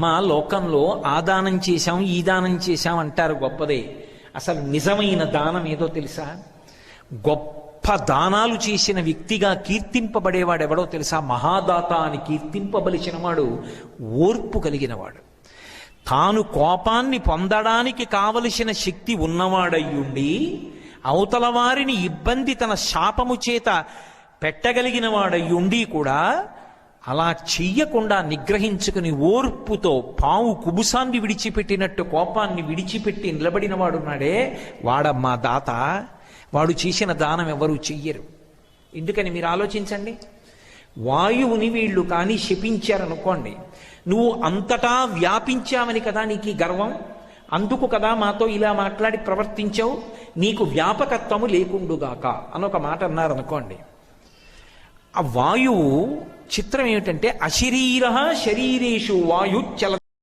మా లోకంలో ఆ దానం చేశాం ఈ దానం చేశాం అంటారు, గొప్పదే. అసలు నిజమైన దానం ఏదో తెలుసా? గొప్ప దానాలు చేసిన వ్యక్తిగా కీర్తింపబడేవాడు ఎవడో తెలుసా? మహాదాత అని కీర్తింపబలిచిన వాడు ఓర్పు కలిగినవాడు. తాను కోపాన్ని పొందడానికి కావలసిన శక్తి ఉన్నవాడయ్యుండి అవతల వారిని ఇబ్బంది తన శాపము చేత పెట్టగలిగిన వాడయ్యుండి కూడా అలా చెయ్యకుండా నిగ్రహించుకుని ఓర్పుతో పావు కుబుసాన్ని విడిచిపెట్టినట్టు కోపాన్ని విడిచిపెట్టి నిలబడిన వాడున్నాడే, వాడమ్మా దాత. వాడు చేసిన దానం ఎవరు చెయ్యరు. ఎందుకని మీరు ఆలోచించండి. వాయువుని వీళ్ళు కానీ శపించారనుకోండి, నువ్వు అంతటా వ్యాపించామని కదా నీకు గర్వం, అందుకు కదా మాతో ఇలా మాట్లాడి ప్రవర్తించావు, నీకు వ్యాపకత్వము లేకుండుగాక అనొక మాట అన్నారనుకోండి. ఆ వాయువు చిత్రం ఏమిటంటే, అశరీర శరీరేషు వాయు చల